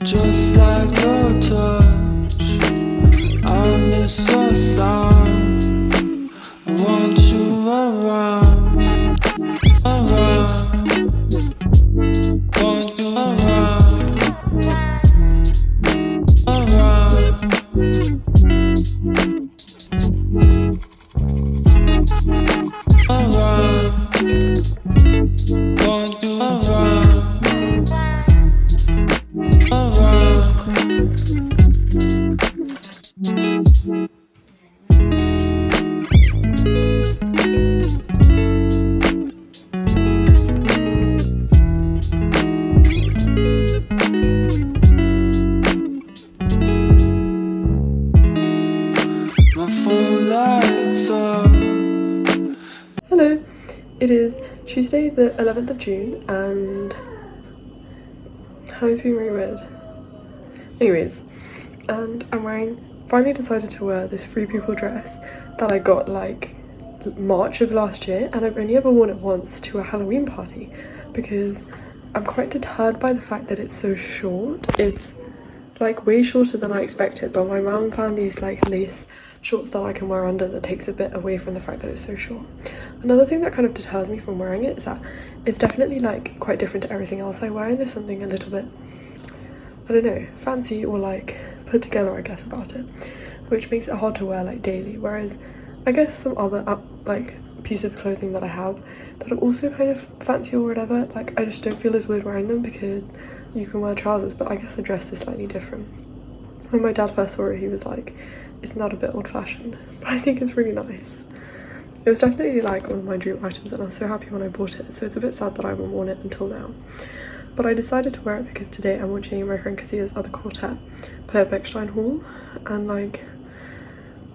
Just like your touch, I miss your sound. I want you around, around. Want you around, around. Around. Want you around. Hello, it is Tuesday the 11th of June and it's been really weird. Anyways, and finally decided to wear this Free People dress that I got like March of last year, and I've only ever worn it once to a Halloween party because I'm quite deterred by the fact that it's so short. It's like way shorter than I expected, but my mum found these like lace shorts that I can wear under that takes a bit away from the fact that it's so short. Another thing that kind of deters me from wearing it is that it's definitely like quite different to everything else I wear, and there's something a little bit, I don't know, fancy or like put together I guess about it, which makes it hard to wear like daily, whereas I guess some other like piece of clothing that I have that are also kind of fancy or whatever, like I just don't feel as weird wearing them because you can wear trousers, but I guess the dress is slightly different. When my dad first saw it, he was like, isn't that a bit old-fashioned? But I think it's really nice. It was definitely like one of my dream items and I was so happy when I bought it, so it's a bit sad that I haven't worn it until now. But I decided to wear it because today I'm watching my friend Kazia's other quartet play at Bechstein Hall, and like,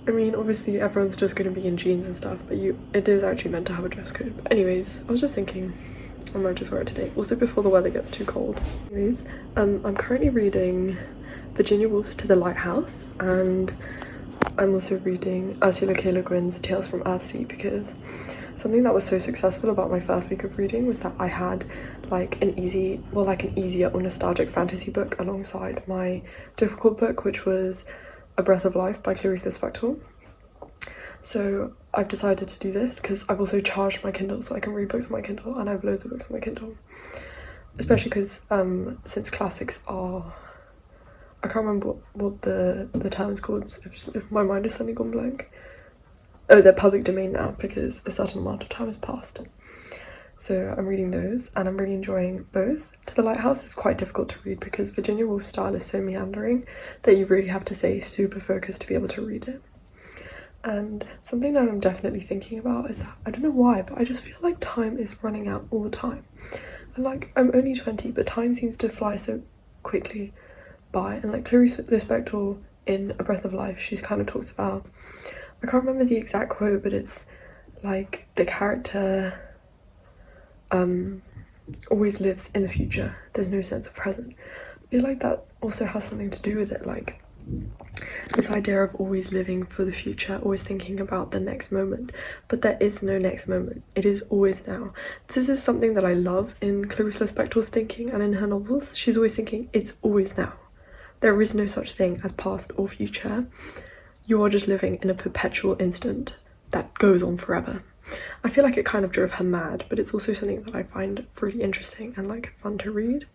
I mean obviously everyone's just going to be in jeans and stuff, but it is actually meant to have a dress code. But anyways, I was just thinking I might just wear it today, also before the weather gets too cold. Anyways, I'm currently reading Virginia Woolf's To the Lighthouse, and I'm also reading Ursula K. Le Guin's Tales from Earthsea because something that was so successful about my first week of reading was that I had like an easier or nostalgic fantasy book alongside my difficult book, which was A Breath of Life by Clarice Lispector. So I've decided to do this because I've also charged my Kindle so I can read books on my Kindle, and I have loads of books on my Kindle, especially because since classics are, I can't remember what the term is called if my mind has suddenly gone blank. Oh, they're public domain now because a certain amount of time has passed. So I'm reading those and I'm really enjoying both. To the Lighthouse is quite difficult to read because Virginia Woolf's style is so meandering that you really have to stay super focused to be able to read it. And something that I'm definitely thinking about is that, I don't know why, but I just feel like time is running out all the time. And like, I'm only 20, but time seems to fly so quickly by. And like Clarice Lispector in A Breath of Life, she's kind of talks about, I can't remember the exact quote, but it's like the character always lives in the future. There's no sense of present. I feel like that also has something to do with it, like this idea of always living for the future, always thinking about the next moment, but there is no next moment. It is always now. This is something that I love in Clarice Lispector's thinking and in her novels. She's always thinking it's always now. There is no such thing as past or future. You are just living in a perpetual instant that goes on forever. I feel like it kind of drove her mad, but it's also something that I find really interesting and like fun to read.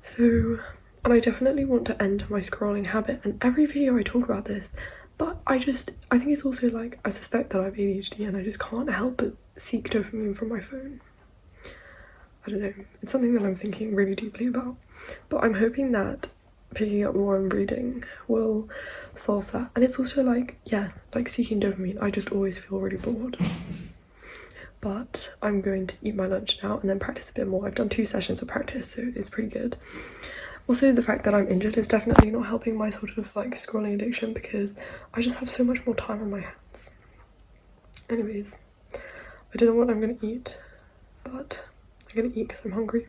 So, and I definitely want to end my scrolling habit, and every video I talk about this, but I think it's also like, I suspect that I have ADHD and I just can't help but seek dopamine from my phone. I don't know, it's something that I'm thinking really deeply about, but I'm hoping that picking up more and reading will solve that. And it's also like, yeah, like seeking dopamine, I just always feel really bored. But I'm going to eat my lunch now and then practice a bit more. I've done 2 sessions of practice, so it's pretty good. Also, the fact that I'm injured is definitely not helping my sort of like scrolling addiction because I just have so much more time on my hands. Anyways, I don't know what I'm gonna eat, but I'm gonna eat because I'm hungry.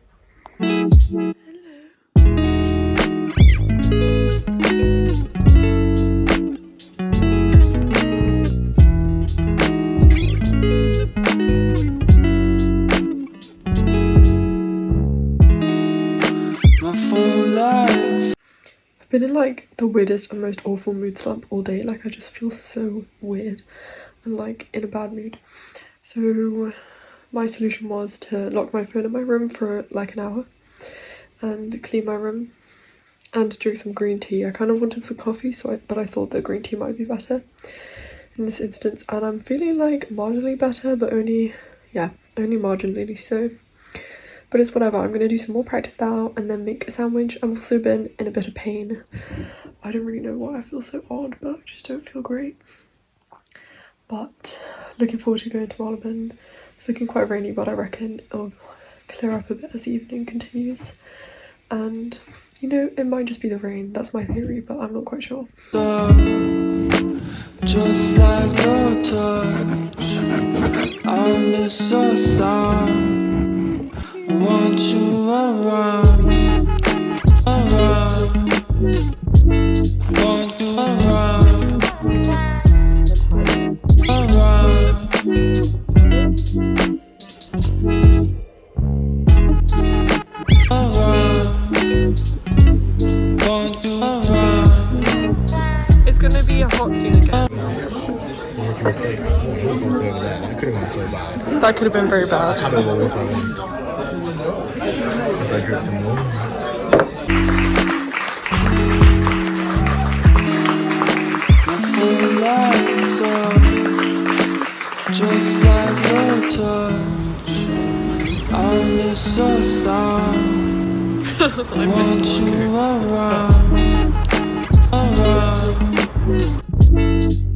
My phone lights. I've been in like the weirdest and most awful mood slump all day. Like I just feel so weird and like in a bad mood. So my solution was to lock my phone in my room for like an hour and clean my room and drink some green tea. I kind of wanted some coffee, but I thought that green tea might be better in this instance, and I'm feeling like marginally better, but only marginally so. But it's whatever. I'm gonna do some more practice now and then make a sandwich. I've also been in a bit of pain. I don't really know why I feel so odd, but I just don't feel great. But looking forward to going to Marylebone. It's looking quite rainy, but I reckon it'll clear up a bit as the evening continues. And you know, it might just be the rain. That's my theory, but I'm not quite sure. Just like your touch, I miss your sound. I want you around, around. Want you around, It's gonna be a hot scene again. That could have been so bad. That could have been very bad. I don't know what I want. If I drink some more. full lights up, just like your touch. I miss your sound. I want you around, around.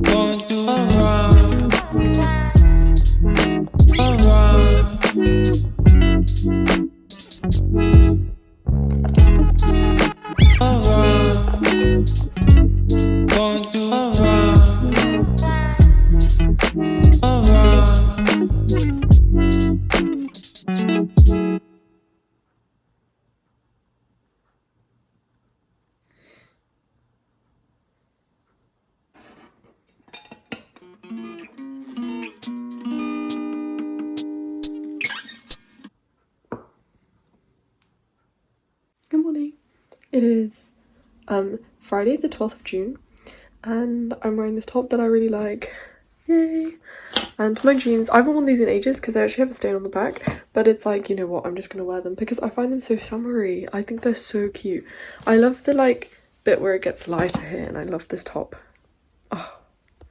Want you around, around. Around. Want you around, around. Good morning. It is Friday the 12th of June and I'm wearing this top that I really like. Yay! And my jeans, I haven't worn these in ages because they actually have a stain on the back, but it's like, you know what, I'm just gonna wear them because I find them so summery. I think they're so cute. I love the like bit where it gets lighter here, and I love this top. Oh,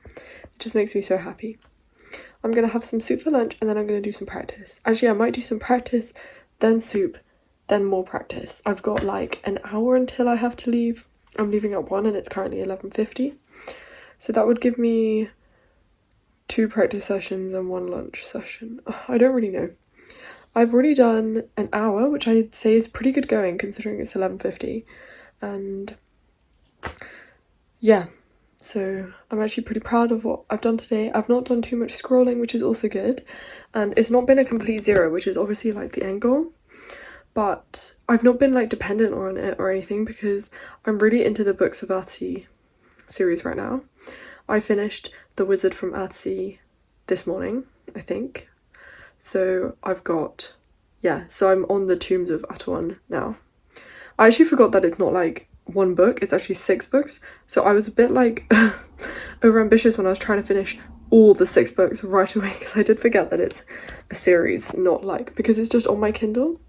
it just makes me so happy. I'm gonna have some soup for lunch and then I'm gonna do some practice. Actually, I might do some practice, then soup, then more practice. I've got like an hour until I have to leave. I'm leaving at 1 and it's currently 11:50. So that would give me 2 practice sessions and 1 lunch session. I don't really know. I've already done an hour, which I'd say is pretty good going considering it's 11:50. And yeah, so I'm actually pretty proud of what I've done today. I've not done too much scrolling, which is also good. And it's not been a complete zero, which is obviously like the end goal. But I've not been like dependent on it or anything because I'm really into the Books of Earthsea series right now. I finished The Wizard from Earthsea this morning, I think. So I've got, so I'm on the Tombs of Atuan now. I actually forgot that it's not like 1 book, it's actually 6 books. So I was a bit like overambitious when I was trying to finish all the 6 books right away because I did forget that it's a series, not like, because it's just on my Kindle.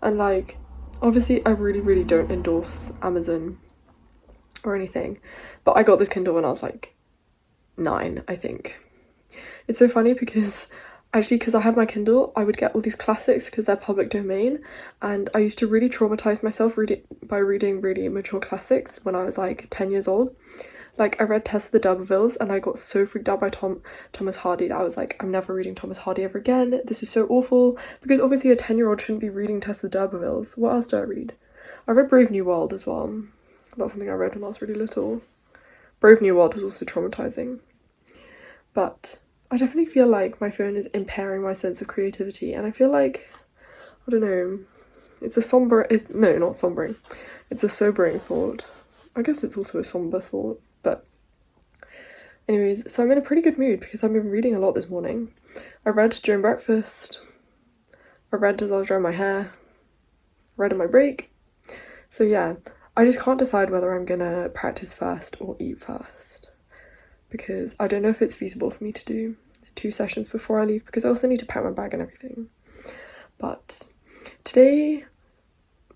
And like, obviously I really don't endorse Amazon or anything, but I got this Kindle when I was like 9, I think. It's so funny because I had my Kindle, I would get all these classics because they're public domain, and I used to really traumatize myself by reading really mature classics when I was like 10 years old. Like, I read Tess of the D'Urbervilles and I got so freaked out by Thomas Hardy that I was like, I'm never reading Thomas Hardy ever again. This is so awful. Because obviously a 10-year-old shouldn't be reading Tess of the D'Urbervilles. What else do I read? I read Brave New World as well. That's something I read when I was really little. Brave New World was also traumatizing. But I definitely feel like my phone is impairing my sense of creativity, and I feel like, I don't know, it's a no, not sombering. It's a sobering thought. I guess it's also a somber thought, but anyways, so I'm in a pretty good mood because I've been reading a lot this morning. I read during breakfast, I read as I was drying my hair, I read on my break. So yeah, I just can't decide whether I'm gonna practice first or eat first, because I don't know if it's feasible for me to do 2 sessions before I leave, because I also need to pack my bag and everything. But today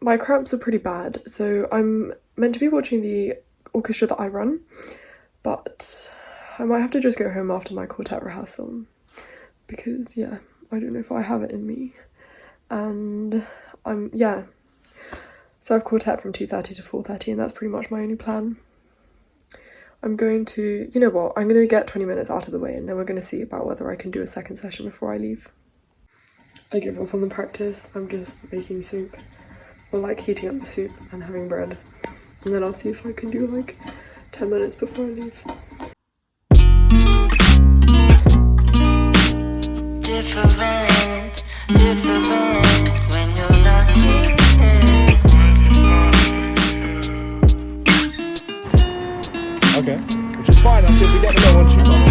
my cramps are pretty bad, so I'm meant to be watching the orchestra that I run, but I might have to just go home after my quartet rehearsal, because yeah, I don't know if I have it in me. And so I have quartet from 2:30 to 4:30, and that's pretty much my only plan. I'm going to, you know what, I'm going to get 20 minutes out of the way, and then we're going to see about whether I can do a second session before I leave. I give up on the practice. I'm just making soup, or like heating up the soup and having bread, and then I'll see if I can do like 10 minutes before I leave. Different when you're not here. Okay, which is fine until we get the low one too much.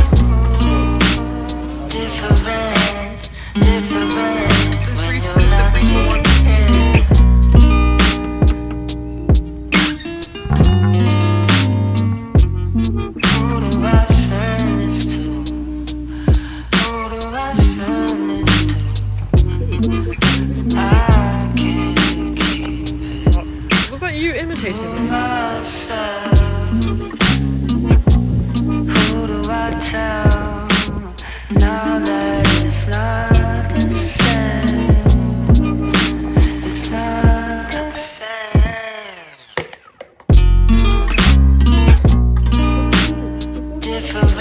Different when you're not here. Who do I send this to? Who do I send this to? I can't keep Was that you imitating me? myself. Who do I tell now that it's not the same? It's not the same. Different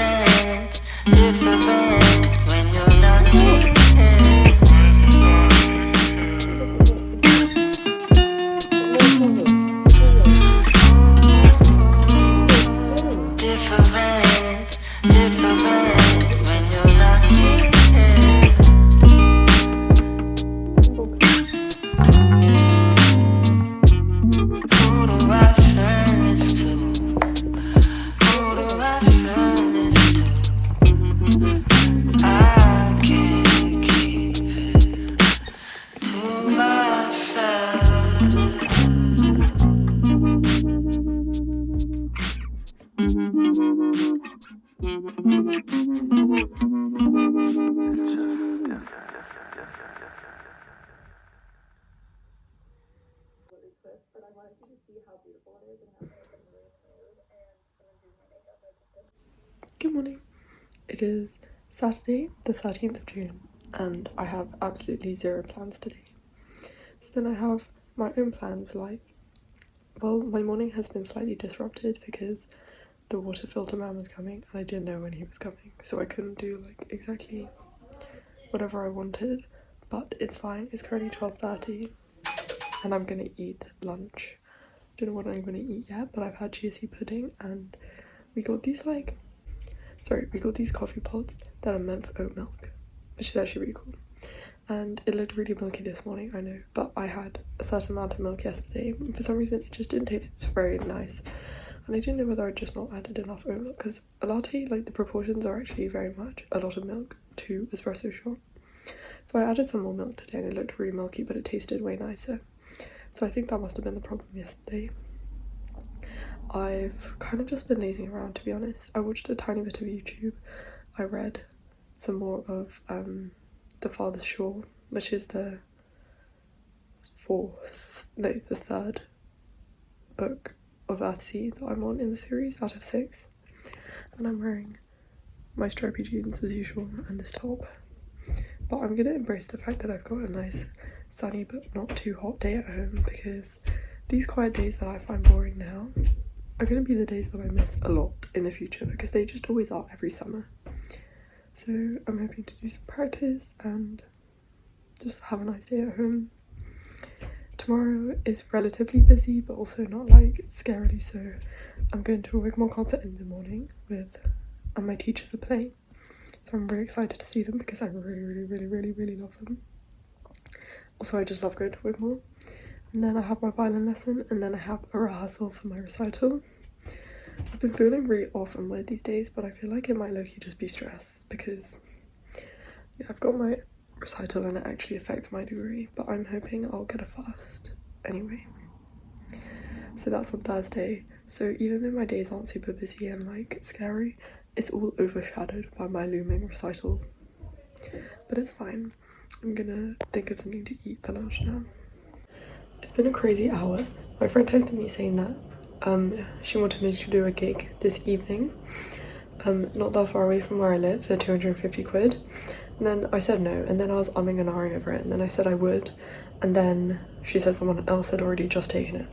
when you're not here. Different when you're not here. Who do I send this to? Who do I send this to? I can't keep it to myself. Good morning. It is Saturday, the 13th of June, and I have absolutely zero plans today. So then I have my own plans, like, well, my morning has been slightly disrupted because the water filter man was coming and I didn't know when he was coming, so I couldn't do like exactly whatever I wanted, but it's fine. It's currently 12:30 and I'm gonna eat lunch. Don't know what I'm gonna eat yet, but I've had chia seed pudding, and we got these coffee pots that are meant for oat milk, which is actually really cool. And it looked really milky this morning, I know, but I had a certain amount of milk yesterday. For some reason, it just didn't taste very nice. And I didn't know whether I'd just not added enough oat milk, because a latte, like, the proportions are actually very much a lot of milk to espresso shot. So I added some more milk today, and it looked really milky, but it tasted way nicer. So I think that must have been the problem yesterday. I've kind of just been lazing around, to be honest. I watched a tiny bit of YouTube. I read some more of The Farthest Shore, which is the third book of Earthsea that I'm on in the series out of 6. And I'm wearing my stripy jeans as usual and this top. But I'm gonna embrace the fact that I've got a nice sunny but not too hot day at home, because these quiet days that I find boring now are going to be the days that I miss a lot in the future, because they just always are every summer. So I'm hoping to do some practice and just have a nice day at home. tomorrow is relatively busy, but also not like scarily so. I'm going to a Wigmore concert in the morning with, and my teachers are playing. So I'm really excited to see them because I really love them. Also, I just love going to Wigmore. And then I have my violin lesson, and then I have a rehearsal for my recital. I've been feeling really off and weird these days, but I feel like it might low-key just be stress because yeah, I've got my recital and it actually affects my degree, but I'm hoping I'll get a first anyway. So that's on Thursday. So even though my days aren't super busy and like scary, it's all overshadowed by my looming recital. But it's fine. I'm gonna think of something to eat for lunch now. It's been a crazy hour. My friend texted me saying that she wanted me to do a gig this evening, not that far away from where I live, for 250 quid. And then I said no, and then I was umming and ahhing over it, and then I said I would, and then she said someone else had already just taken it.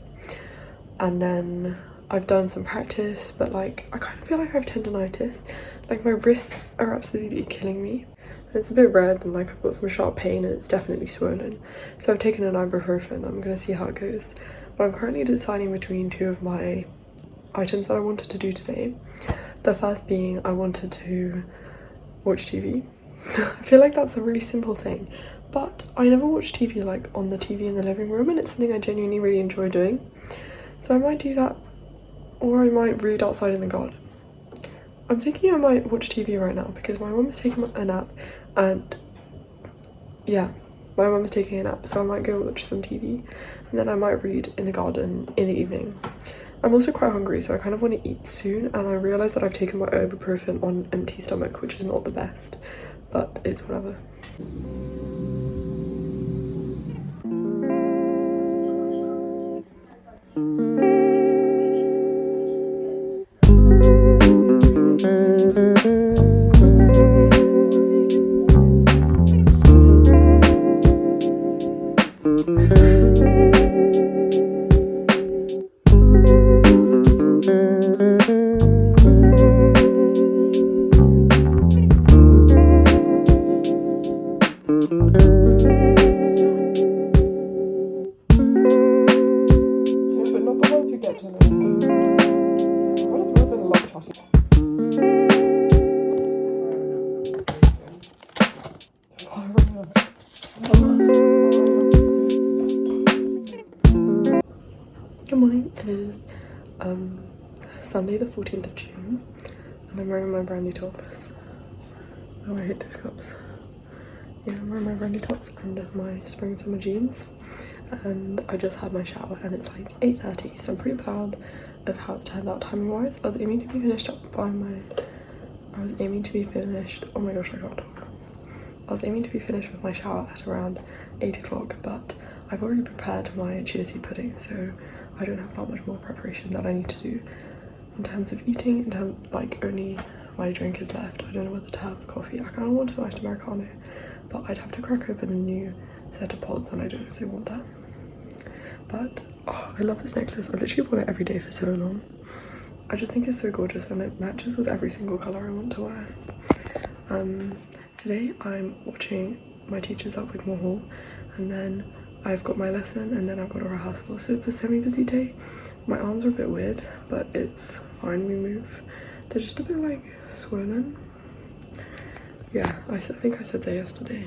And then I've done some practice, but like I kind of feel like I have tendonitis. Like my wrists are absolutely killing me. And it's a bit red and like I've got some sharp pain and it's definitely swollen. So I've taken an ibuprofen. I'm gonna see how it goes. But I'm currently deciding between two of my items that I wanted to do today. The first being I wanted to watch TV. I feel like that's a really simple thing, but I never watch TV like on the TV in the living room, and it's something I genuinely really enjoy doing. So I might do that, or I might read outside in the garden. I'm thinking I might watch TV right now because my mum is taking a nap, and yeah, my mum is taking a nap, so I might go watch some TV, and then I might read in the garden in the evening. I'm also quite hungry, so I kind of want to eat soon, and I realise that I've taken my ibuprofen on an empty stomach, which is not the best, but it's whatever. But not the ones who get to know. What is Robin love chatting? Good morning, it is Sunday the 14th of June and I'm wearing my brand new tops. Oh, I hate those cups. Yeah, I'm wearing my brand new tops and my spring summer jeans, and I just had my shower and it's like 8:30, so I'm pretty proud of how it's turned out timing wise. I was aiming to be finished, oh my gosh, I can't talk. I was aiming to be finished with my shower at around 8 o'clock, but I've already prepared my chia seed pudding, so I don't have that much more preparation that I need to do in terms of eating. In terms, like, only my drink is left. I don't know whether to have coffee. I kind of want a nice Americano, but I'd have to crack open a new set of pods and I don't know if they want that. But oh, I love this necklace. I've literally worn it every day for so long. I just think it's so gorgeous and it matches with every single colour I want to wear. Today I'm watching my teachers at Wigmore Hall, and then I've got my lesson and then I've got a rehearsal, so it's a semi-busy day. My arms are a bit weird, but it's fine, we move. They're just a bit like swollen. Yeah, I think I said that yesterday.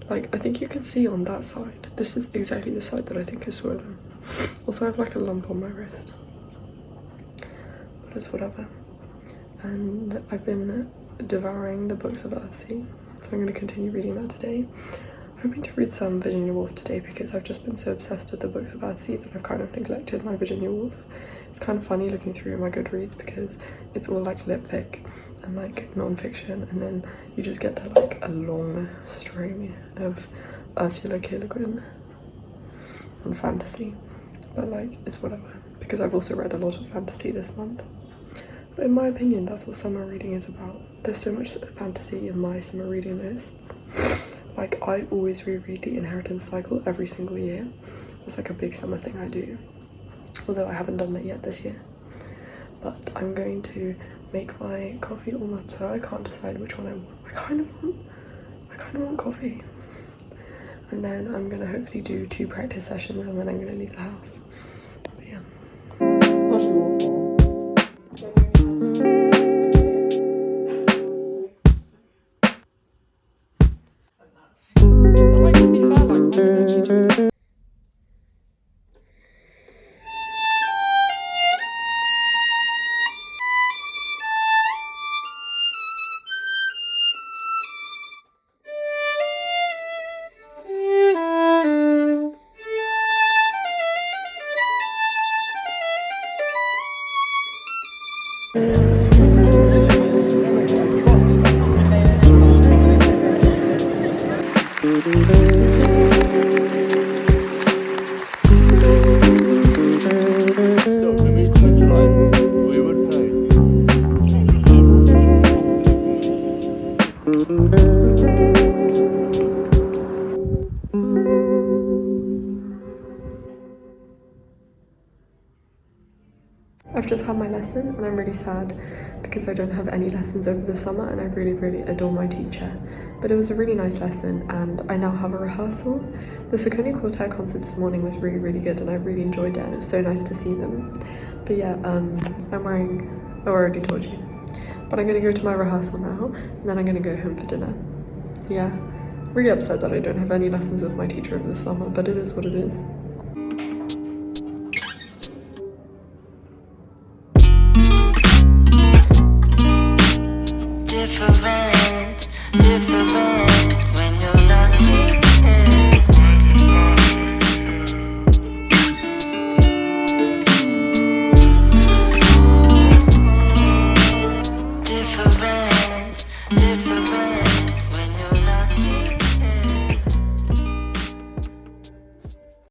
Like, I think you can see on that side. This is exactly the side that I think is swollen. Also, I have like a lump on my wrist. But it's whatever. And I've been devouring the books of Earthsea, so I'm going to continue reading that today. I'm hoping to read some Virginia Woolf today because I've just been so obsessed with the books of Earthsea that I've kind of neglected my Virginia Woolf. It's kind of funny looking through my Goodreads because it's all like lit fic and like non-fiction, and then you just get to like a long string of Ursula K. Le Guin and fantasy. But like, it's whatever, because I've also read a lot of fantasy this month. But in my opinion, that's what summer reading is about. There's so much fantasy in my summer reading lists. Like, I always reread The Inheritance Cycle every single year. It's like a big summer thing I do. Although I haven't done that yet this year. But I'm going to make my coffee or matcha. I can't decide which one I want. I kind of want coffee. and then I'm gonna hopefully do 2 practice sessions, and then I'm gonna leave the house. But yeah. Like, to be fair, like, I can actually do it. Still, can we change it like we would pay? I've just had my lesson and I'm really sad because I don't have any lessons over the summer, and I really adore my teacher. But it was a really nice lesson and I now have a rehearsal. The Saucony Quartet concert this morning was really good and I really enjoyed it, and it was so nice to see them. But yeah, I'm wearing, I already told you. But I'm gonna go to my rehearsal now and then I'm gonna go home for dinner. Yeah, really upset that I don't have any lessons with my teacher over the summer, but it is what it is.